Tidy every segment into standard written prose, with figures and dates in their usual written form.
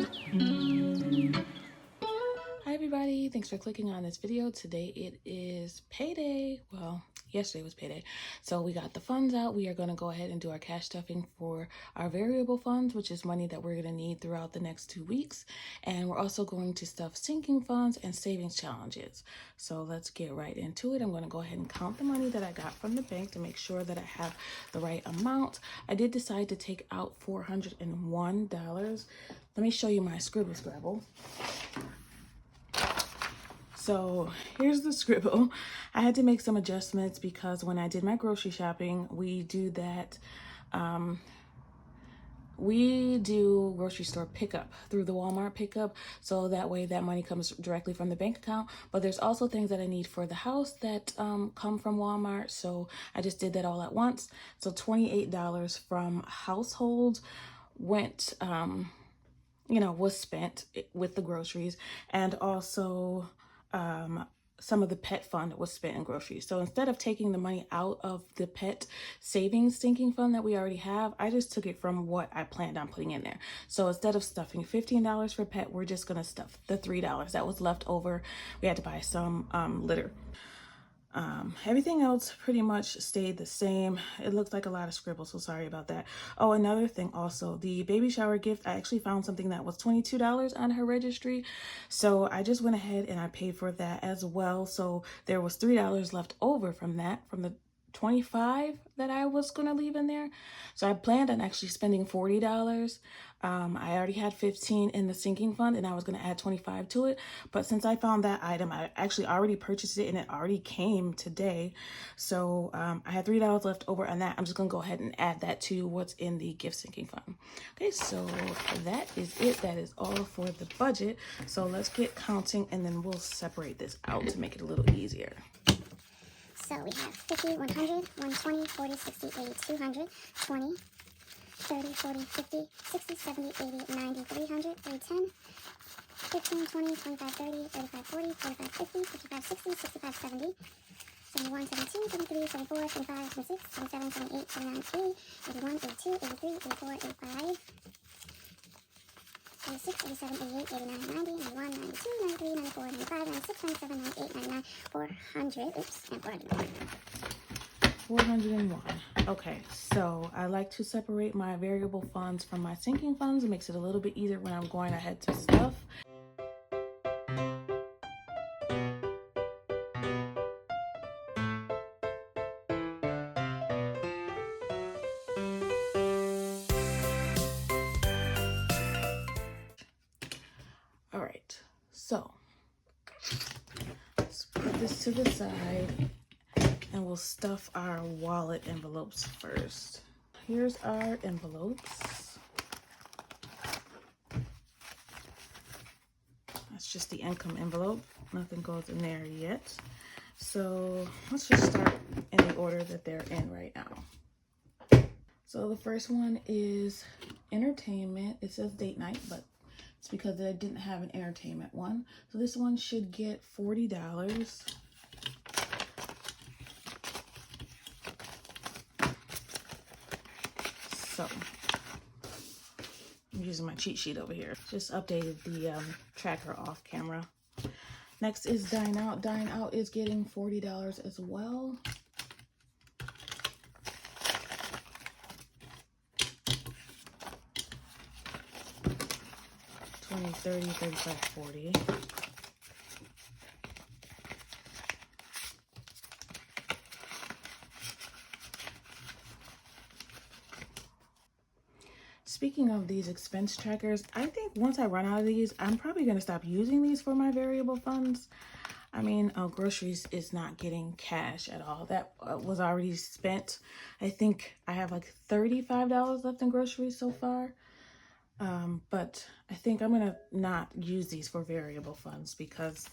Hi everybody, thanks for clicking on this video. Today it is payday. Well, yesterday was payday. So we got the funds out. We are going to go ahead and do our cash stuffing for our variable funds, which is money that we're going to need throughout the next 2 weeks. And we're also going to stuff sinking funds and savings challenges. So let's get right into it. I'm going to go ahead and count the money that I got from the bank to make sure that I have the right amount. I did decide to take out $401. Let me show you my Scribble. So here's the Scribble. I had to make some adjustments because when I did my grocery shopping, we do grocery store pickup through the Walmart pickup. So that way that money comes directly from the bank account. But there's also things that I need for the house that come from Walmart. So I just did that all at once. So $28 from household went, was spent with the groceries, and also some of the pet fund was spent in groceries. So instead of taking the money out of the pet savings sinking fund that we already have, I just took it from what I planned on putting in there. So instead of stuffing $15 for pet, we're just gonna stuff the $3 that was left over. We had to buy some litter. Everything else pretty much stayed the same. It looks like a lot of scribble, so sorry about that. Oh, another thing also, the baby shower gift, I actually found something that was $22 on her registry. So I just went ahead and I paid for that as well. So there was $3 left over from that, from the 25 that I was going to leave in there. So I planned on actually spending $40. I already had 15 in the sinking fund and I was going to add 25 to it. But since I found that item, I actually already purchased it and it already came today. So I had $3 left over on that. I'm just going to go ahead and add that to what's in the gift sinking fund. Okay, so that is it. That is all for the budget. So let's get counting and then we'll separate this out to make it a little easier. So we have 50, 100, 120, 40, 60, 80, 200, 20, 30, 40, 50, 60, 70, 80, 90, 300, 310, 15, 20, 25, 30, 35, 40, 45, 50, 55, 60, 65, 70, 71, 72, 73, 74, 75, 76, 77, 78, 79, 80, 81, 82, 83, 84, 85, 86, 87, 88, 89, 90, 91, 92, 93, 94, 95, 96, 97, 98, 99, 400, oops, and 401. 401. Okay, so I like to separate my variable funds from my sinking funds. It makes it a little bit easier when I'm going ahead to stuff. All right, so let's put this to the side and we'll stuff our wallet envelopes first. Here's our envelopes. That's just the income envelope. Nothing goes in there yet. So let's just start in the order that they're in right now. So the first one is entertainment. It says date night, but it's because I didn't have an entertainment one. So this one should get $40. So I'm using my cheat sheet over here. Just updated the tracker off camera. Next is Dine Out. Dine Out is getting $40 as well. $20, $30, $35, $40. Speaking of these expense trackers, I think once I run out of these, I'm probably going to stop using these for my variable funds. I mean, groceries is not getting cash at all. That was already spent. I think I have like $35 left in groceries so far. But I think I'm going to not use these for variable funds because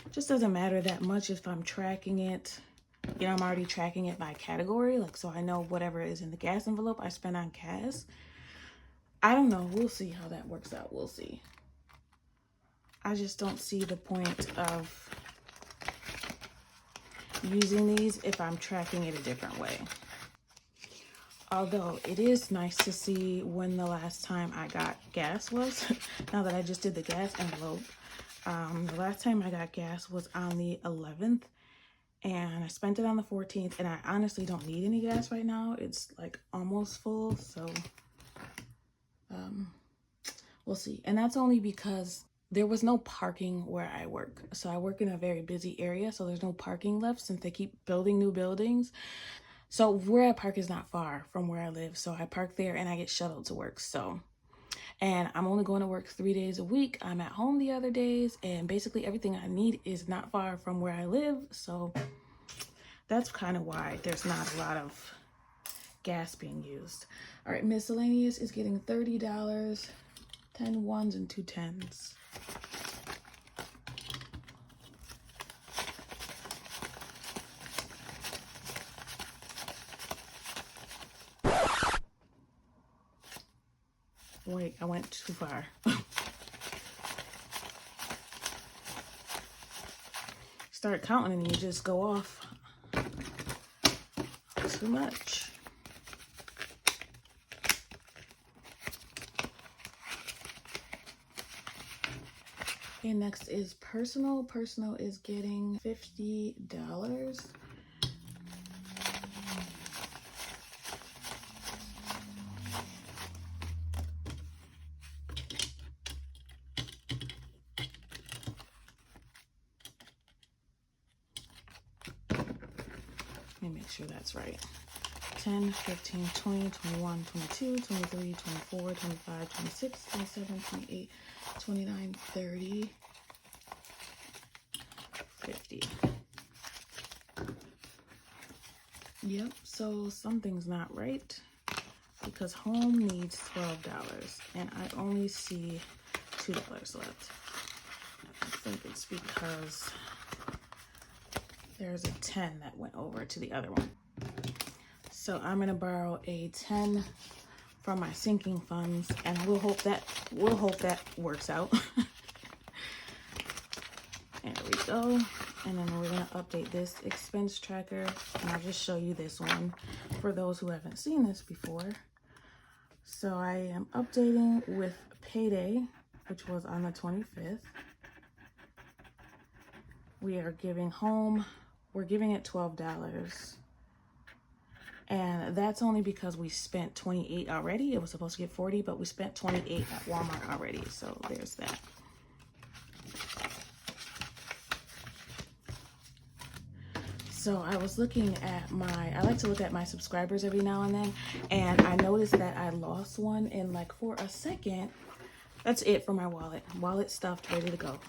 it just doesn't matter that much if I'm tracking it. You know, I'm already tracking it by category. Like, so I know whatever is in the gas envelope I spend on gas. I don't know. We'll see how that works out. We'll see. I just don't see the point of using these if I'm tracking it a different way. Although it is nice to see when the last time I got gas was. Now that I just did the gas envelope. The last time I got gas was on the 11th. And I spent it on the 14th. And I honestly don't need any gas right now. It's like almost full. So we'll see. And that's only because there was no parking where I work. So I work in a very busy area. So there's no parking left since they keep building new buildings. So where I park is not far from where I live. So I park there and I get shuttled to work. And I'm only going to work 3 days a week. I'm at home the other days. And basically everything I need is not far from where I live. So that's kind of why there's not a lot of gas being used. All right, miscellaneous is getting $30. 10 ones and 2 10s. Wait, I went too far. Start counting and you just go off too much. Okay, next is personal. Personal is getting $50. Let me make sure that's right. 10, 15, 20, 21, 22, 23, 24, 25, 26, 27, 28, 29, 30, 50. Yep, so something's not right because home needs $12 and I only see $2 left. I think it's because there's a 10 that went over to the other one. So I'm gonna borrow a 10 from my sinking funds, and we'll hope that works out. There we go. And then we're gonna update this expense tracker, and I'll just show you this one for those who haven't seen this before. So I am updating with payday, which was on the 25th. We are giving home, we're giving it $12. And that's only because we spent 28 already. It was supposed to get 40, but we spent 28 at Walmart already. So there's that. So I was looking at I like to look at my subscribers every now and then. And I noticed that I lost one and like for a second, that's it for my wallet. Wallet stuffed, ready to go.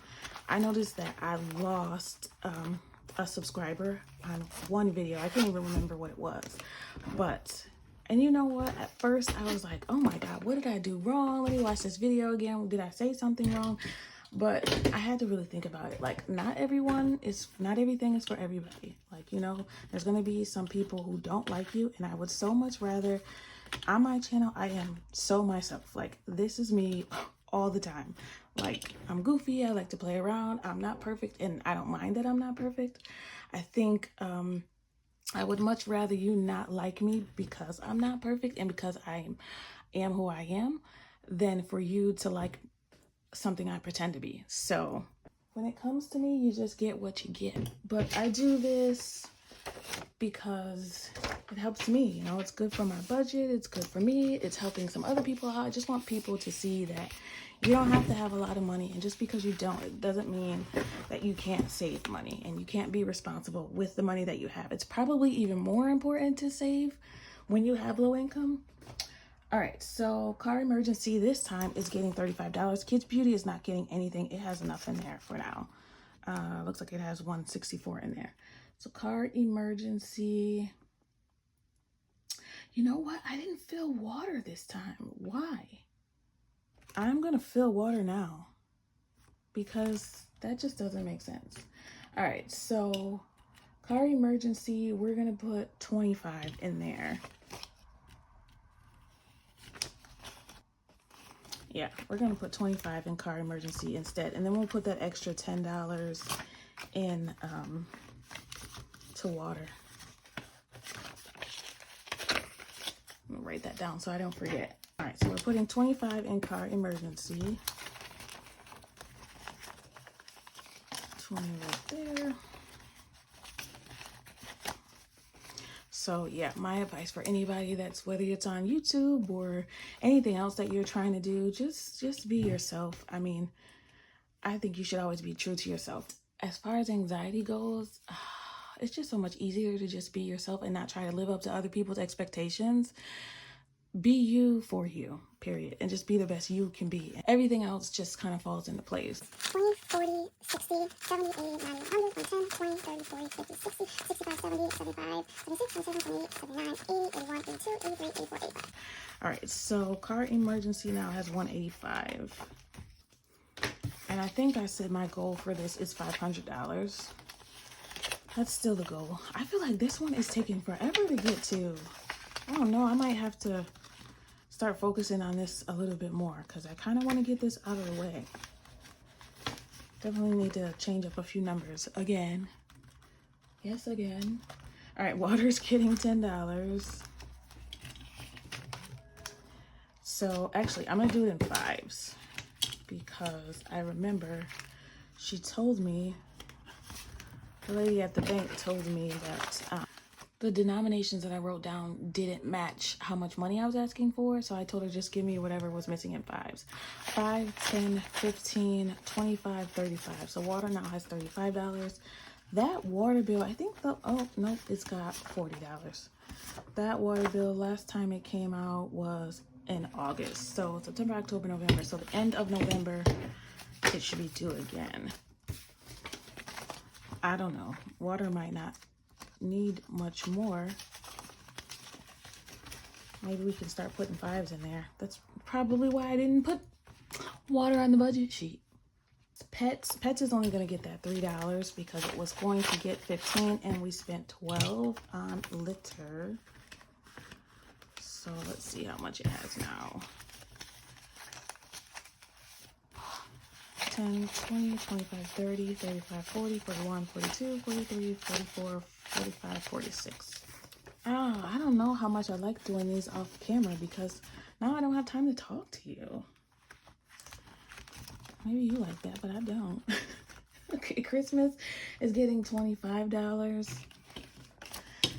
I noticed that I lost a subscriber on one video. I can't even remember what it was. And you know what? At first I was like, oh my God, what did I do wrong? Let me watch this video again. Did I say something wrong? But I had to really think about it. Like, not everything is for everybody. Like, you know, there's going to be some people who don't like you. And I would so much rather, on my channel, I am so myself. Like, this is me all the time. Like, I'm goofy. I like to play around. I'm not perfect. And I don't mind that I'm not perfect. I think I would much rather you not like me because I'm not perfect and because I am who I am than for you to like something I pretend to be. So when it comes to me, you just get what you get. But I do this because it helps me. You know, it's good for my budget. It's good for me. It's helping some other people out. I just want people to see that you don't have to have a lot of money. And just because you don't, it doesn't mean that you can't save money and you can't be responsible with the money that you have. It's probably even more important to save when you have low income. All right, so car emergency this time is getting $35. Kids Beauty is not getting anything. It has enough in there for now. Looks like it has $164 in there. So car emergency. You know what? I didn't fill water this time. Why? I'm going to fill water now because that just doesn't make sense. All right, so car emergency, we're going to put 25 in there. Yeah, we're going to put 25 in car emergency instead. And then we'll put that extra $10 in to water. write that down so I don't forget. All right, so we're putting 25 in car emergency. 20 right there. So yeah, my advice for anybody that's, whether it's on YouTube or anything else that you're trying to do, just be yourself. I mean, I think you should always be true to yourself. As far as anxiety goes, it's just so much easier to just be yourself and not try to live up to other people's expectations. Be you for you, period. And just be the best you can be. Everything else just kind of falls into place. 20, 40, 60, 70, 80, 90, 100, 110, 20, 30, 40, 50, 60, 65, 70, 75, 76, 77, 78, 79, 80, 81, 82, 83, 84, 85. All right, so car emergency now has 185. And I think I said my goal for this is $500. That's still the goal. I feel like this one is taking forever to get to. I don't know, I might have to start focusing on this a little bit more because I kind of want to get this out of the way. Definitely need to change up a few numbers again. Yes, again. All right, water's getting $10. So actually, I'm gonna do it in fives because I remember she told me, the lady at the bank told me that the denominations that I wrote down didn't match how much money I was asking for. So I told her just give me whatever was missing in fives. 5, 10, 15, 25, 35. So water now has $35. That water bill, I think oh, nope, it's got $40. That water bill, last time it came out was in August. So September, October, November. So the end of November, it should be due again. I don't know. Water might not need much more. Maybe we can start putting fives in there. That's probably why I didn't put water on the budget sheet. Pets is only going to get that $3 because it was going to get 15 and we spent 12 on litter. So let's see how much it has now. 10, 20, 25, 30, 35, 40, 41, 42, 43, 44, 45, 46. Oh, I don't know how much I like doing these off camera because now I don't have time to talk to you. Maybe you like that, but I don't. Okay, Christmas is getting $25.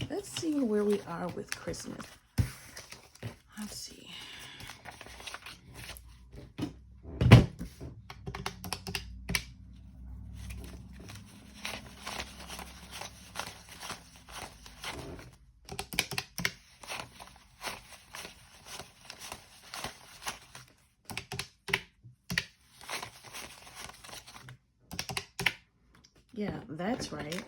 Let's see where we are with Christmas. Let's see. Yeah, that's right.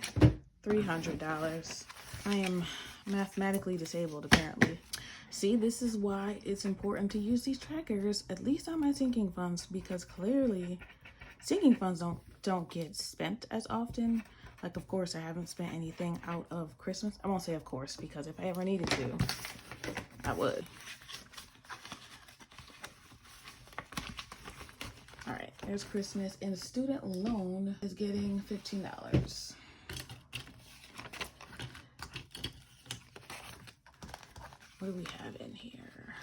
$300. I am mathematically disabled, apparently. See, this is why it's important to use these trackers, at least on my sinking funds, because clearly sinking funds don't get spent as often. Like, of course, I haven't spent anything out of Christmas. I won't say of course, because if I ever needed to, I would. All right, there's Christmas, and the student loan is getting $15. What do we have in here?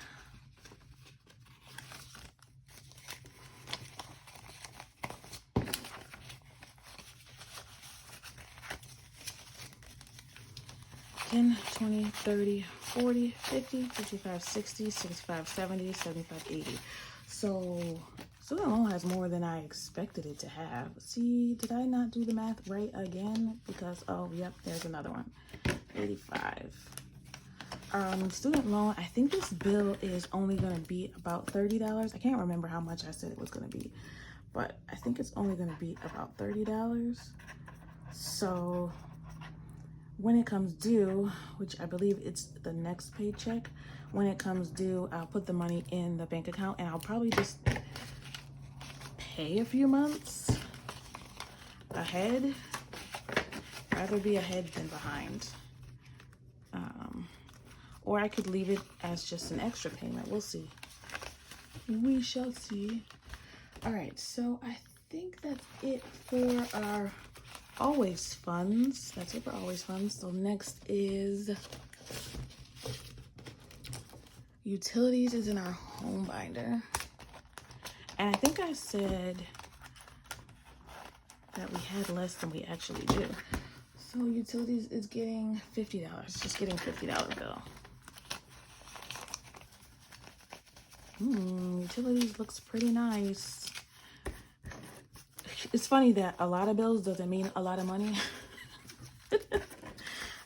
$10, $20, $30, $40, $50, $55, $60, $65, $70, $75, $80. So student loan has more than I expected it to have. See, did I not do the math right again? Because, oh, yep, there's another one. 85. Student loan, I think this bill is only going to be about $30. I can't remember how much I said it was going to be, but I think it's only going to be about $30. So when it comes due, which I believe it's the next paycheck, when it comes due, I'll put the money in the bank account and I'll probably just pay a few months ahead. Rather be ahead than behind. Or I could leave it as just an extra payment. We'll see. We shall see. All right, so I think that's it for our always funds. That's it for always funds. So next is Utilities is in our home binder. And I think I said that we had less than we actually do. So utilities is getting $50. Just getting $50 bill. Utilities looks pretty nice. It's funny that a lot of bills doesn't mean a lot of money.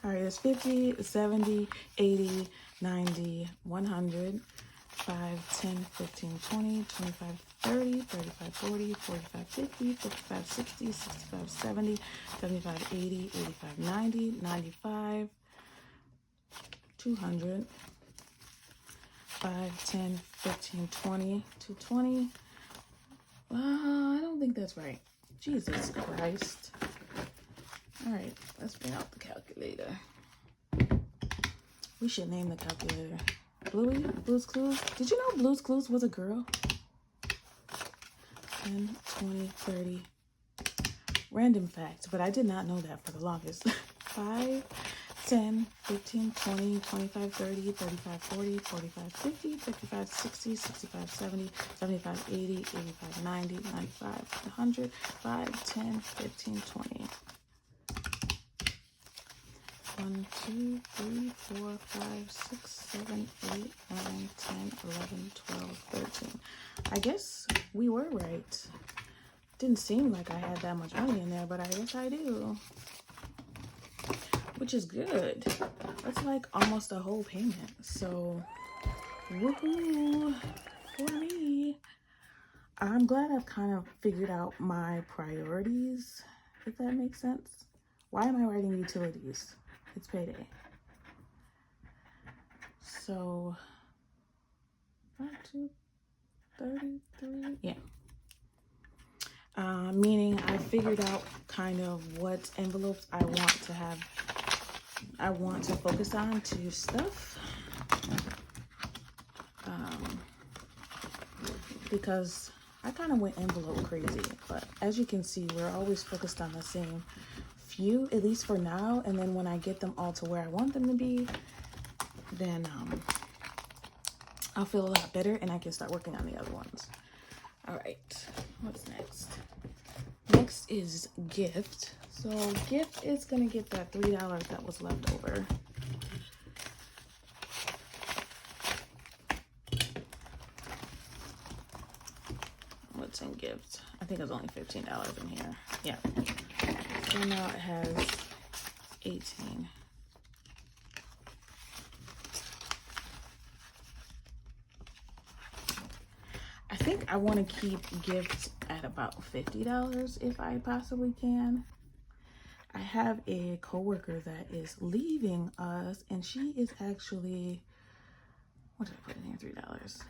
All right, it's 50, 70, 80, 90, 100, 5, 10, 15, 20, 25, 30, 35, 40, 45, 50, 55, 60, 65, 70, 75, 80, 85, 90, 95, 200, 5, 10, 15, 20, 220. I don't think that's right. Jesus Christ. All right, let's bring out the calculator. We should name the calculator Bluey, Blue's Clues. Did you know Blue's Clues was a girl? 10, 20, 30. Random fact, but I did not know that for the longest. 5, 10, 15, 20, 25, 30, 35, 40, 45, 50, 55, 60, 65, 70, 75, 80, 85, 90, 95, 100, 5, 10, 15, 20. 1, 2, 3, 4, 5, 6, 7, 8, 9, 10, 11, 12, 13. I guess we were right. Didn't seem like I had that much money in there, but I guess I do. Which is good. That's like almost a whole payment. So, woohoo for me. I'm glad I've kind of figured out my priorities, if that makes sense. Why am I writing utilities? It's payday. So, 5, 2, 33, yeah. Meaning I figured out kind of what envelopes I want to focus on to stuff. Because I kind of went envelope crazy, but as you can see, we're always focused on the same few, at least for now, and then when I get them all to where I want them to be, then I'll feel a lot better and I can start working on the other ones. All right, what's next? Next is gift. So gift is gonna get that $3 that was left over. What's in gift? I think it was only $15 in here. Yeah. So now it has 18. I think I want to keep gifts at about $50 if I possibly can. I have a coworker that is leaving us, and she is actually, what did I put in here? $3.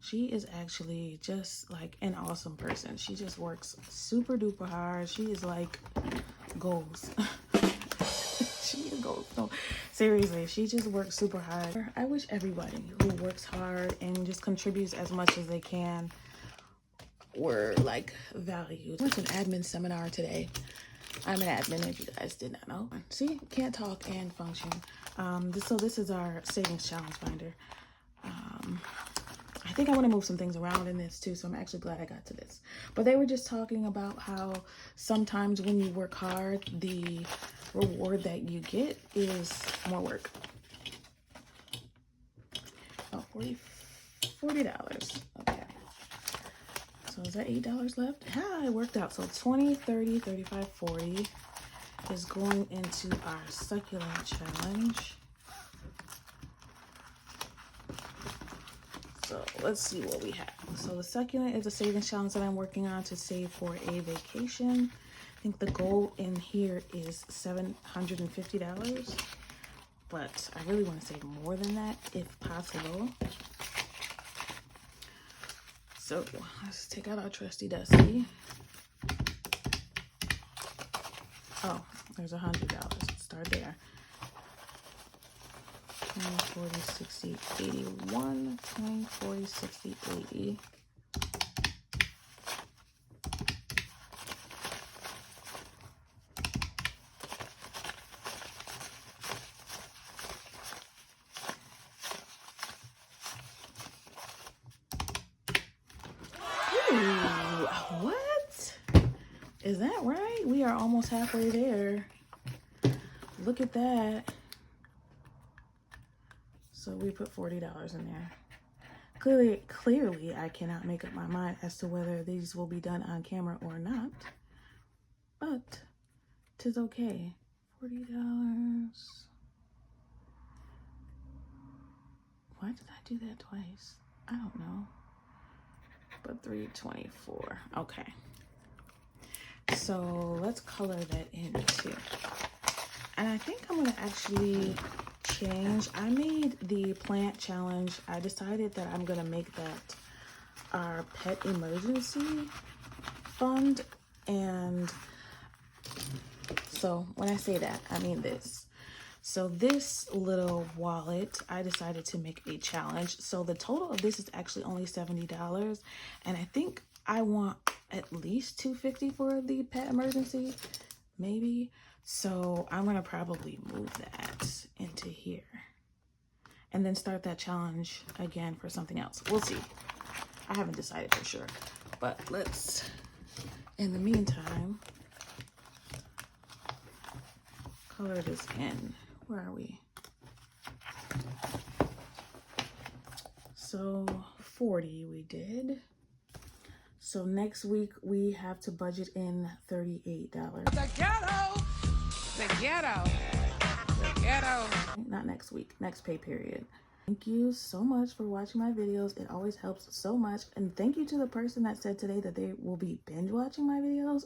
She is actually just like an awesome person. She just works super duper hard. She is like goals. She is goals. No, seriously, she just works super hard. I wish everybody who works hard and just contributes as much as they can were like valued. I went to an admin seminar today. I'm an admin, if you guys did not know. See, can't talk and function. So this is our savings challenge binder. I think I want to move some things around in this too, so I'm actually glad I got to this. But they were just talking about how sometimes when you work hard, the reward that you get is more work. Oh, $40. Okay. So is that $8 left? Yeah, it worked out. So 20, 30, 35, 40 is going into our succulent challenge. So let's see what we have. So the succulent is a savings challenge that I'm working on to save for a vacation. I think the goal in here is $750, but I really want to save more than that if possible. So let's take out our trusty dusty. Oh, there's $100. Let's start there. 20, 40, 60, 81, 20, 40, 60, 80. Is that right? We are almost halfway there. Look at that. So we put $40 in there. Clearly, I cannot make up my mind as to whether these will be done on camera or not. But 'tis okay. $40. Why did I do that twice? I don't know. But $3.24. Okay. So let's color that in too. And I think I'm gonna actually change. I made the plant challenge. I decided that I'm gonna make that our pet emergency fund. And so when I say that, I mean this. So this little wallet, I decided to make a challenge. So the total of this is actually only $70. And I think I want at least $250 for the pet emergency, maybe. So I'm gonna probably move that into here and then start that challenge again for something else. We'll see. I haven't decided for sure, but let's, in the meantime, color this in. Where are we? So 40 we did. So next week we have to budget in $38. The ghetto! The ghetto! The ghetto! Not next week, next pay period. Thank you so much for watching my videos. It always helps so much. And thank you to the person that said today that they will be binge watching my videos,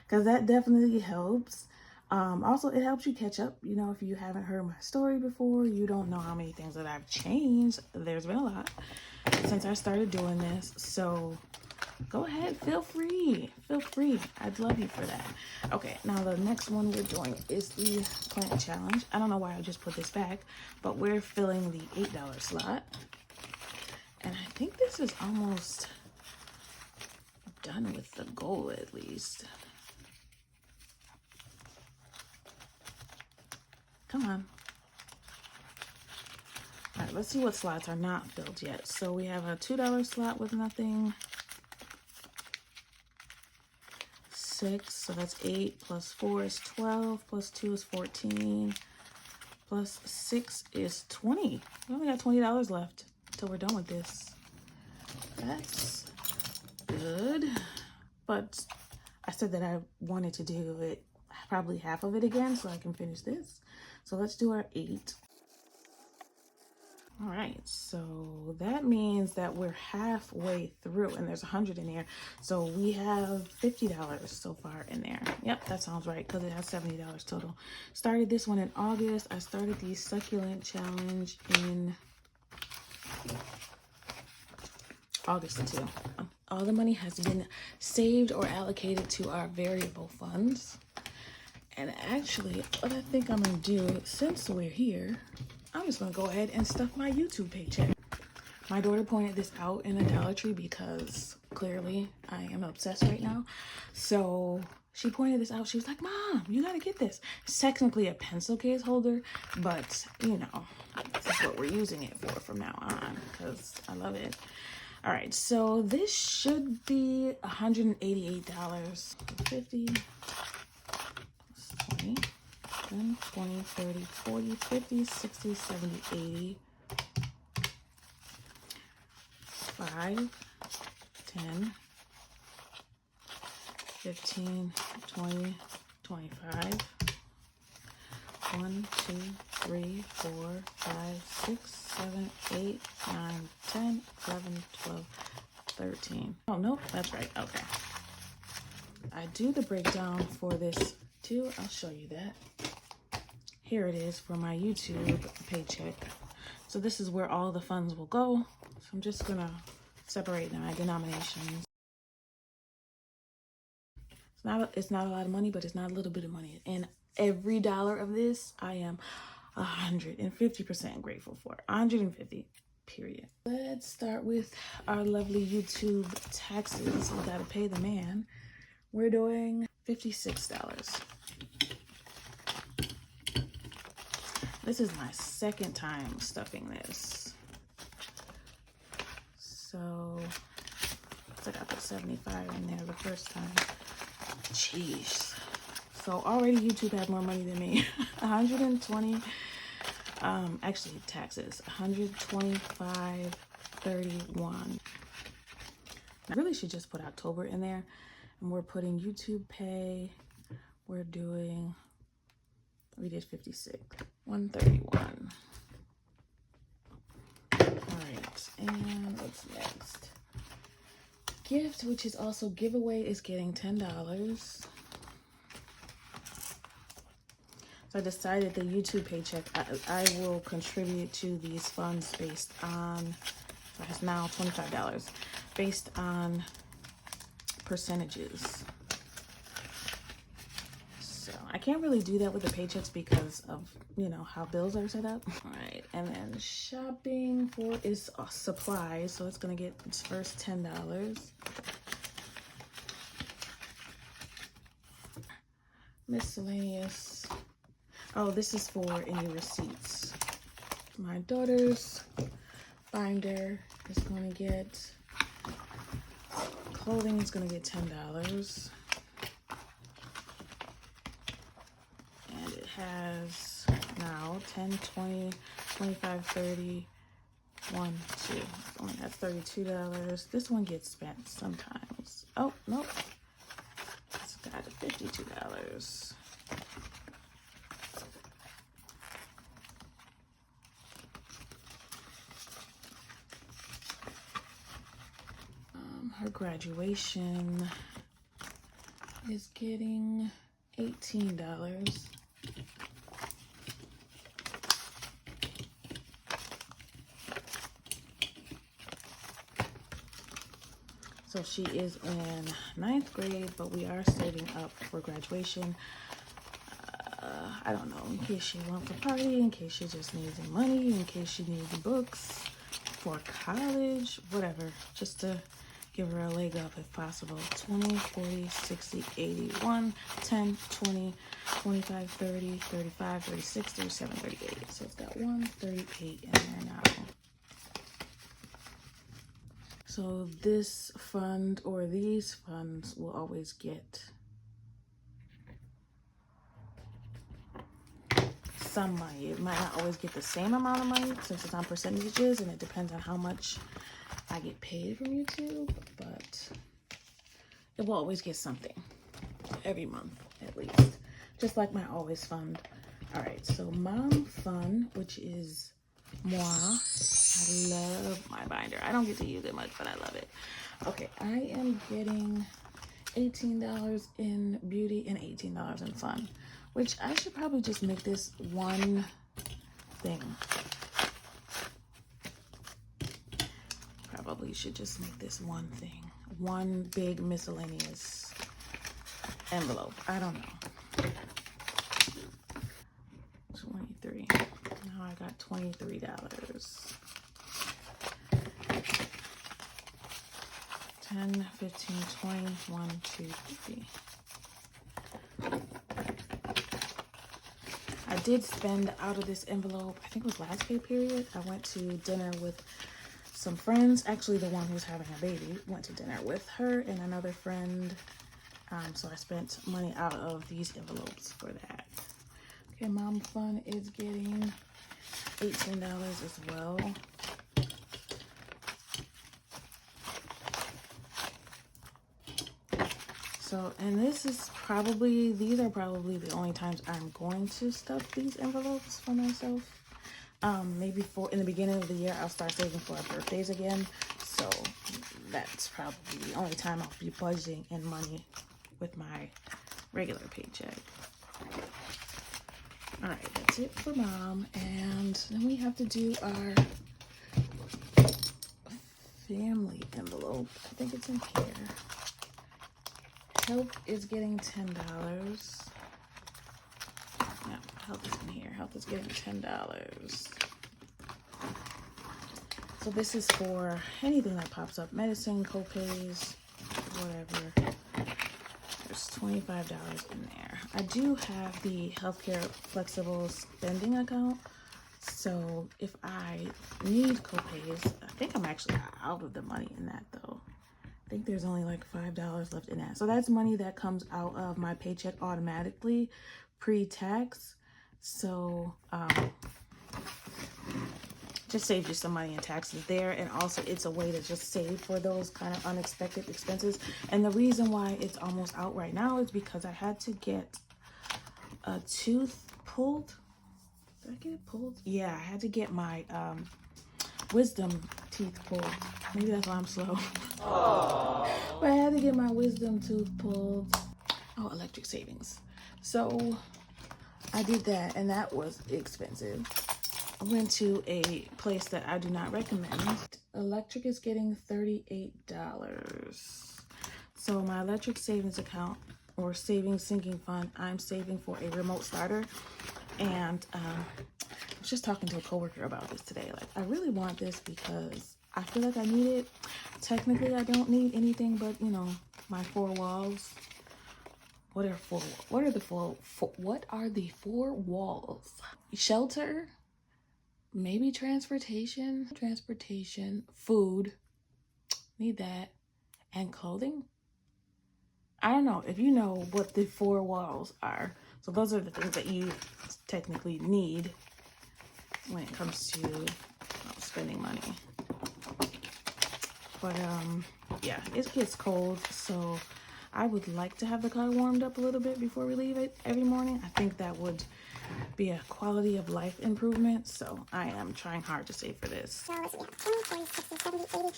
because that definitely helps. Also, it helps you catch up. You know, if you haven't heard my story before, you don't know how many things that I've changed. There's been a lot since I started doing this. So go ahead, feel free. I'd love you for that. Okay, now the next one we're doing is the plant challenge. I don't know why I just put this back, but we're filling the $8 slot. And I think this is almost done with the goal, at least. Come on. All right, let's see what slots are not filled yet. So we have a $2 slot with nothing. 6, so that's 8, plus 4 is 12, plus 2 is 14, plus 6 is 20. We only got $20 left till we're done with this. That's good. But I said that I wanted to do it, probably half of it again, so I can finish this. So let's do our 8. All right, so that means that we're halfway through, and there's 100 in there. So we have $50 so far in there. Yep, that sounds right, because it has $70 total. Started this one in August. I started the succulent challenge in August too. All the money has been saved or allocated to our variable funds. And actually, what I think I'm gonna do, since we're here, I'm just gonna go ahead and stuff my YouTube paycheck. My daughter pointed this out in a Dollar Tree because clearly I am obsessed right now. So she pointed this out. She was like, Mom, you gotta get this. It's technically a pencil case holder, but you know, this is what we're using it for from now on because I love it. All right, so this should be $188. 50. 20, 10, 20, 30, 40, 50, 60, 70, 80, 5, 10, 15, 20, 25, 1, 2, 3, 4, 5, 6, 7, 8, 9, 10, 11, 12, 13. Oh, nope, that's right. Okay. I do the breakdown for this too. I'll show you that. Here it is for my YouTube paycheck. So this is where all the funds will go. So I'm just gonna separate my denominations. It's not a lot of money, but it's not a little bit of money. And every dollar of this, I am 150% grateful for. 150, period. Let's start with our lovely YouTube taxes. We gotta pay the man. We're doing $56. This is my second time stuffing this. So I got the 75 in there the first time. Jeez. So already YouTube has more money than me. 120, actually taxes, 125.31. I really should just put October in there. And we're putting YouTube pay. We did 56, 131. All right, and what's next? Gift, which is also giveaway, is getting $10. So I decided the YouTube paycheck, I will contribute to these funds based on, so it's now $25, based on percentages. So I can't really do that with the paychecks because of, you know, how bills are set up. All right, and then shopping for is supplies, so it's gonna get its first $10. Miscellaneous. Oh, this is for any receipts. My daughter's binder is going to get, clothing is going to get $10. And it has now 10, 20, 25, 30, 1, 2. Only has $32. This one gets spent sometimes. Oh, nope. It's got $52. Her graduation is getting $18. So she is in 9th grade, but we are saving up for graduation. I don't know, in case she wants a party, in case she just needs the money, in case she needs books for college, whatever, just to give her a leg up if possible. 20, 40, 60, 80, 1, 10, 20, 25, 30, 35, 36, 37, 38. So it's got 138 in there now. So this fund or these funds will always get some money. It might not always get the same amount of money since it's on percentages, and it depends on how much I get paid from YouTube, but it will always get something every month at least, just like my always fund. All right, so mom fund, which is moi. I love my binder. I don't get to use it much, but I love it. Okay, I am getting $18 in beauty and $18 in fun, which I should probably just make this one thing. Probably should just make this one thing. One big miscellaneous envelope. I don't know. 23. Now I got $23. 10, 15, 20, 1, 2, 3. I did spend out of this envelope, I think it was last pay period. I went to dinner with some friends. Actually, the one who's having a baby went to dinner with her and another friend. So I spent money out of these envelopes for that. Okay, mom fun is getting $18 as well. So, and this is probably, these are probably the only times I'm going to stuff these envelopes for myself. Maybe in the beginning of the year, I'll start saving for our birthdays again. So that's probably the only time I'll be budgeting in money with my regular paycheck. All right, that's it for mom. And then we have to do our family envelope. I think it's in here. Health is getting $10. No, health is in here. Health is getting $10. So this is for anything that pops up. Medicine, co-pays, whatever. There's $25 in there. I do have the healthcare flexible spending account. So if I need co-pays, I think I'm actually out of the money in that though. I think there's only like $5 left in that. So that's money that comes out of my paycheck automatically, pre-tax. So just save you some money in taxes there. And also it's a way to just save for those kind of unexpected expenses. And the reason why it's almost out right now is because I had to get a tooth pulled. Did I get it pulled? Yeah, I had to get my wisdom teeth pulled. Maybe that's why I'm slow. But I had to get my wisdom tooth pulled. Oh, electric savings. So I did that, and that was expensive. I went to a place that I do not recommend. Electric is getting $38. So my electric savings account or savings sinking fund, I'm saving for a remote starter. And I was just talking to a coworker about this today. Like, I really want this because I feel like I need it. Technically, I don't need anything but, you know, my four walls. What are the four walls? Shelter, maybe transportation, food, need that, and clothing. I don't know if you know what the four walls are. So those are the things that you technically need when it comes to spending money. But yeah, it gets cold, so I would like to have the car warmed up a little bit before we leave it every morning. I think that would be a quality of life improvement, so I am trying hard to save for this. So let's see, 20, 40, 60, 70, 80, 90,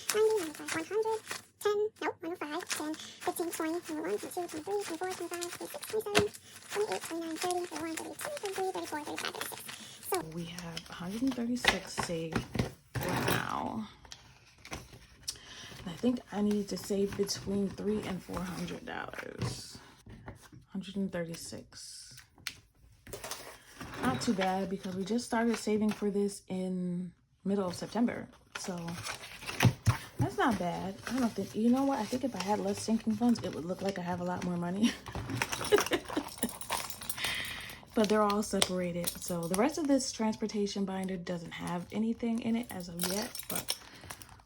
95, 100, 10, nope, 105, 10, 15, 20, 21, 22, 23, 24, 25, 26, 27, 28, 29, 30, 31, 32, 33, 34, 35, 36. So we have 136 saved right now. And I think I need to save between $300 and $400. 136. Not too bad because we just started saving for this in middle of September. So that's not bad. I don't think, you know what? I think if I had less sinking funds, it would look like I have a lot more money. But they're all separated. So the rest of this transportation binder doesn't have anything in it as of yet, but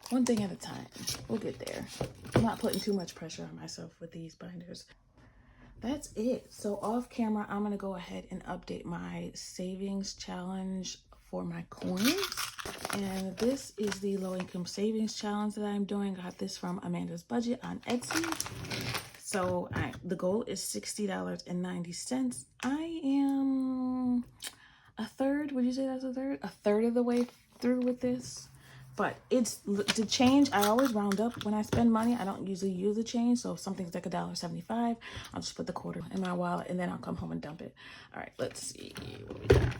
one thing at a time. We'll get there. I'm not putting too much pressure on myself with these binders. That's it. So off camera, I'm gonna go ahead and update my savings challenge for my coins. And this is the low income savings challenge that I'm doing. I got this from Amanda's Budget on Etsy. So the goal is $60.90. I am a third. Would you say that's a third? A third of the way through with this. But it's the change. I always round up when I spend money. I don't usually use the change. So if something's like $1.75, I'll just put the quarter in my wallet and then I'll come home and dump it. All right, let's see what we got.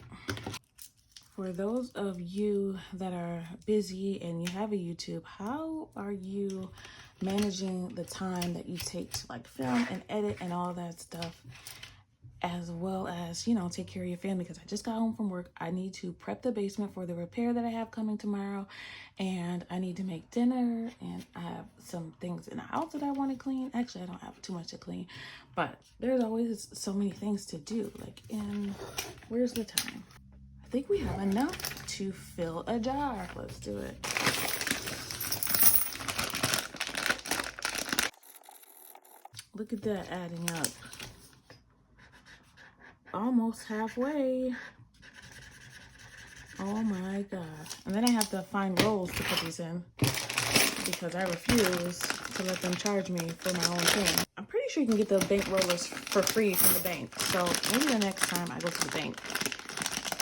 For those of you that are busy and you have a YouTube, how are you managing the time that you take to like film and edit and all that stuff, as well as, you know, take care of your family? Because I just got home from work. I need to prep the basement for the repair that I have coming tomorrow, and I need to make dinner, and I have some things in the house that I want to clean. Actually, I don't have too much to clean, but there's always so many things to do. Like, and where's the time? I think we have enough to fill a jar. Let's do it. Look at that adding up. Almost halfway. Oh my God. And then I have to find rolls to put these in because I refuse to let them charge me for my own thing. I'm pretty sure you can get the bank rollers for free from the bank. So maybe the next time I go to the bank,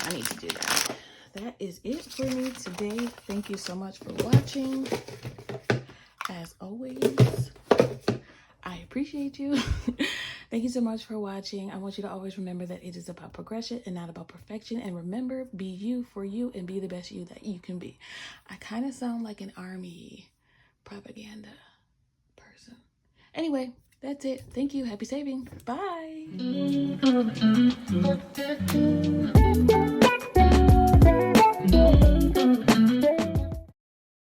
I need to do that. That is it for me today. Thank you so much for watching. As always, I appreciate you. Thank you so much for watching. I want you to always remember that it is about progression and not about perfection. And remember, be you for you and be the best you that you can be. I kind of sound like an army propaganda person. Anyway, that's it. Thank you. Happy saving. Bye.